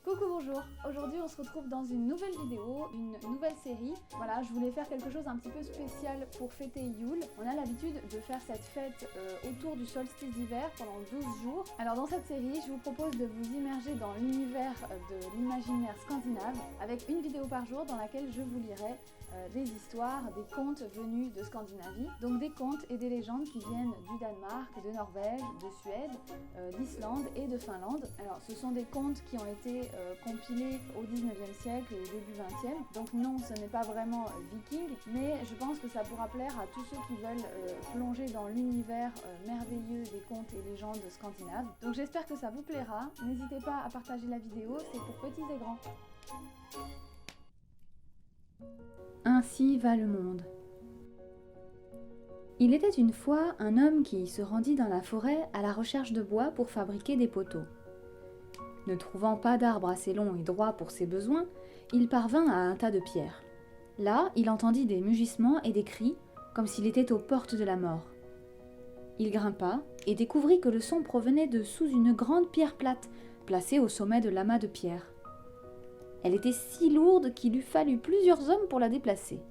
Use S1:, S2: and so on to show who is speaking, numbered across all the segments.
S1: Coucou, bonjour. Aujourd'hui on se retrouve dans une nouvelle vidéo, une nouvelle série. Voilà, je voulais faire quelque chose un petit peu spécial pour fêter Yule. On a l'habitude de faire cette fête autour du solstice d'hiver pendant 12 jours. Alors dans cette série, je vous propose de vous immerger dans l'univers de l'imaginaire scandinave avec une vidéo par jour dans laquelle je vous lirai des histoires, des contes venus de Scandinavie. Donc des contes et des légendes qui viennent du Danemark, de Norvège, de Suède, d'Islande et de Finlande. Alors ce sont des contes qui ont été compilés au 19e siècle et au début 20e. Donc non, ce n'est pas vraiment viking, mais je pense que ça pourra plaire à tous ceux qui veulent plonger dans l'univers merveilleux des contes et légendes scandinaves. Donc j'espère que ça vous plaira. N'hésitez pas à partager la vidéo, c'est pour petits et grands. Ainsi va le monde. Il était une fois un homme qui se rendit dans la forêt à la recherche de bois pour fabriquer des poteaux. Ne trouvant pas d'arbre assez long et droit pour ses besoins, il parvint à un tas de pierres. Là, il entendit des mugissements et des cris, comme s'il était aux portes de la mort. Il grimpa et découvrit que le son provenait de sous une grande pierre plate, placée au sommet de l'amas de pierre. Elle était si lourde qu'il eût fallu plusieurs hommes pour la déplacer.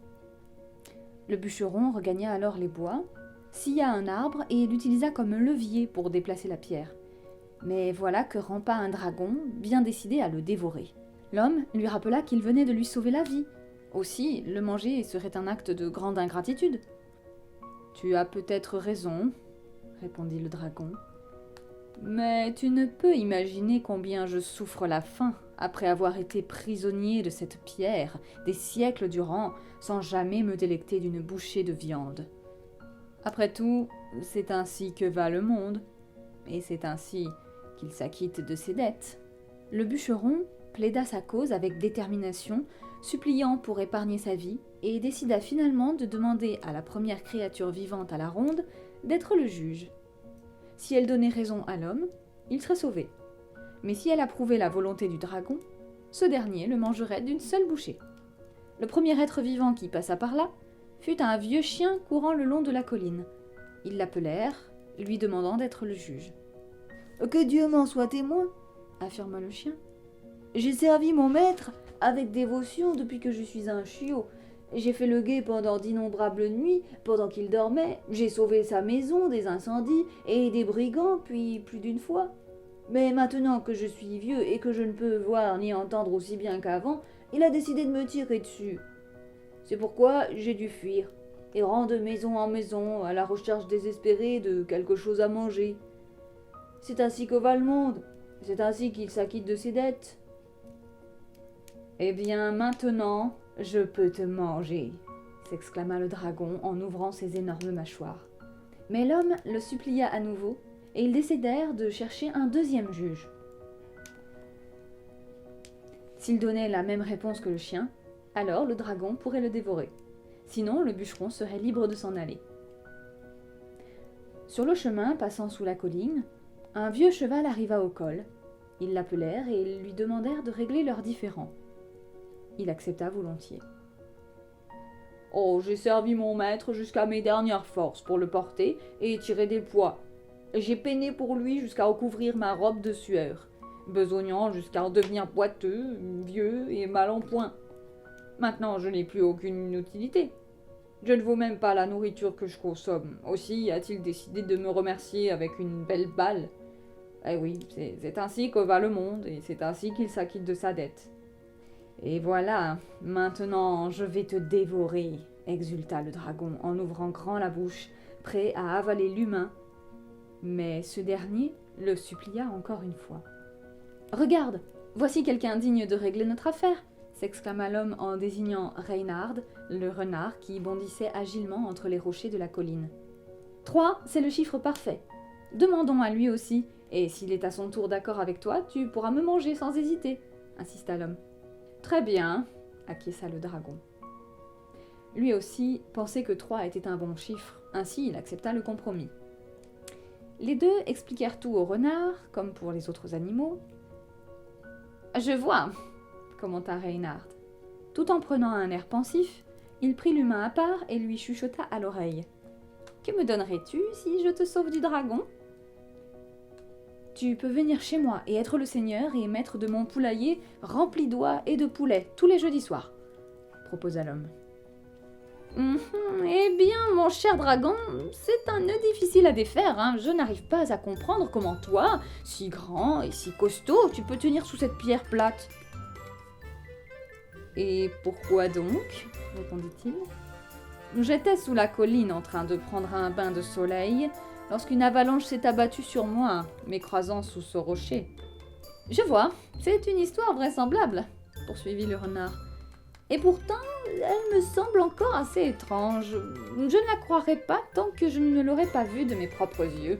S1: Le bûcheron regagna alors les bois, scia un arbre et l'utilisa comme levier pour déplacer la pierre. Mais voilà que rampa un dragon, bien décidé à le dévorer. L'homme lui rappela qu'il venait de lui sauver la vie. Aussi, le manger serait un acte de grande ingratitude. « Tu as peut-être raison, » répondit le dragon. « Mais tu ne peux imaginer combien je souffre la faim après avoir été prisonnier de cette pierre des siècles durant, sans jamais me délecter d'une bouchée de viande. Après tout, c'est ainsi que va le monde, et c'est ainsi qu'il s'acquitte de ses dettes. » Le bûcheron plaida sa cause avec détermination, suppliant pour épargner sa vie, et décida finalement de demander à la première créature vivante à la ronde d'être le juge. Si elle donnait raison à l'homme, il serait sauvé. Mais si elle approuvait la volonté du dragon, ce dernier le mangerait d'une seule bouchée. Le premier être vivant qui passa par là fut un vieux chien courant le long de la colline. Ils l'appelèrent, lui demandant d'être le juge. « Que Dieu m'en soit témoin, » affirma le chien. « J'ai servi mon maître avec dévotion depuis que je suis un chiot. J'ai fait le guet pendant d'innombrables nuits, pendant qu'il dormait. J'ai sauvé sa maison des incendies et des brigands, puis plus d'une fois. Mais maintenant que je suis vieux et que je ne peux voir ni entendre aussi bien qu'avant, il a décidé de me tirer dessus. C'est pourquoi j'ai dû fuir, errant de maison en maison, à la recherche désespérée de quelque chose à manger. C'est ainsi que va le monde, c'est ainsi qu'il s'acquitte de ses dettes. » « Eh bien, maintenant, je peux te manger, » s'exclama le dragon en ouvrant ses énormes mâchoires. Mais l'homme le supplia à nouveau, et ils décidèrent de chercher un deuxième juge. S'il donnait la même réponse que le chien, alors le dragon pourrait le dévorer. Sinon, le bûcheron serait libre de s'en aller. Sur le chemin passant sous la colline, un vieux cheval arriva au col. Ils l'appelèrent et lui demandèrent de régler leurs différends. Il accepta volontiers. « Oh, j'ai servi mon maître jusqu'à mes dernières forces pour le porter et tirer des poids. J'ai peiné pour lui jusqu'à recouvrir ma robe de sueur, besognant jusqu'à en devenir boiteux, vieux et mal en point. Maintenant, je n'ai plus aucune utilité. Je ne vaux même pas la nourriture que je consomme. Aussi a-t-il décidé de me remercier avec une belle balle. Eh oui, c'est ainsi que va le monde, et c'est ainsi qu'il s'acquitte de sa dette. Et voilà, maintenant je vais te dévorer, exulta le dragon en ouvrant grand la bouche, prêt à avaler l'humain. Mais ce dernier le supplia encore une fois. « Regarde, voici quelqu'un digne de régler notre affaire !» s'exclama l'homme en désignant Reynard, le renard qui bondissait agilement entre les rochers de la colline. « 3, c'est le chiffre parfait. Demandons à lui aussi, et s'il est à son tour d'accord avec toi, tu pourras me manger sans hésiter, » insista l'homme. « Très bien, » acquiesça le dragon. Lui aussi pensait que 3 était un bon chiffre, ainsi il accepta le compromis. Les deux expliquèrent tout au renard, comme pour les autres animaux. « Je vois, » commenta Reynard. Tout en prenant un air pensif, il prit l'humain à part et lui chuchota à l'oreille. « Que me donnerais-tu si je te sauve du dragon ?»« tu peux venir chez moi et être le seigneur et maître de mon poulailler rempli d'oies et de poulets tous les jeudis soirs, proposa l'homme. Eh bien, mon cher dragon, c'est un nœud difficile à défaire, hein. Je n'arrive pas à comprendre comment toi, si grand et si costaud, tu peux tenir sous cette pierre plate. Et pourquoi donc ? Répondit-il. J'étais sous la colline en train de prendre un bain de soleil lorsqu'une avalanche s'est abattue sur moi, m'écrasant sous ce rocher. Je vois, c'est une histoire vraisemblable, poursuivit le renard. Et pourtant, elle me semble encore assez étrange. Je ne la croirais pas tant que je ne l'aurais pas vue de mes propres yeux.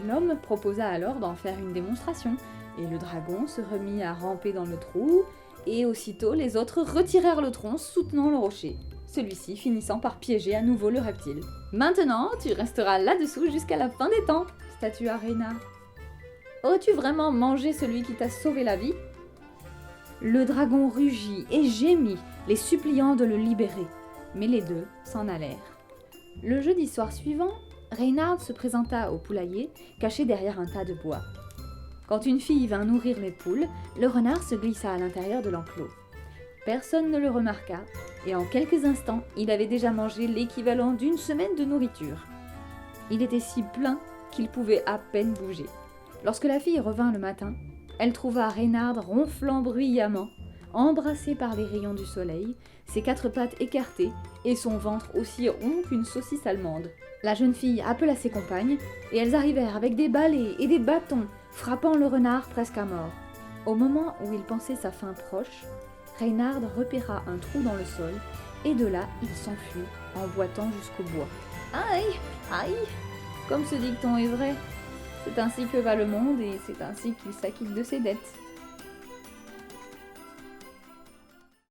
S1: L'homme proposa alors d'en faire une démonstration, et le dragon se remit à ramper dans le trou, et aussitôt les autres retirèrent le tronc soutenant le rocher, celui-ci finissant par piéger à nouveau le reptile. « Maintenant, tu resteras là-dessous jusqu'à la fin des temps, statua Reynard. Aurais-tu vraiment mangé celui qui t'a sauvé la vie ?» Le dragon rugit et gémit, les suppliant de le libérer, mais les deux s'en allèrent. Le jeudi soir suivant, Reynard se présenta au poulailler, caché derrière un tas de bois. Quand une fille vint nourrir les poules, le renard se glissa à l'intérieur de l'enclos. Personne ne le remarqua, et en quelques instants, il avait déjà mangé l'équivalent d'une semaine de nourriture. Il était si plein qu'il pouvait à peine bouger. Lorsque la fille revint le matin, elle trouva Reynard ronflant bruyamment, embrassé par les rayons du soleil, ses quatre pattes écartées et son ventre aussi rond qu'une saucisse allemande. La jeune fille appela ses compagnes et elles arrivèrent avec des balais et des bâtons, frappant le renard presque à mort. Au moment où il pensait sa fin proche, Reynard repéra un trou dans le sol et de là il s'enfuit en boitant jusqu'au bois. Aïe, aïe, comme ce dicton est vrai. C'est ainsi que va le monde et c'est ainsi qu'il s'acquitte de ses dettes.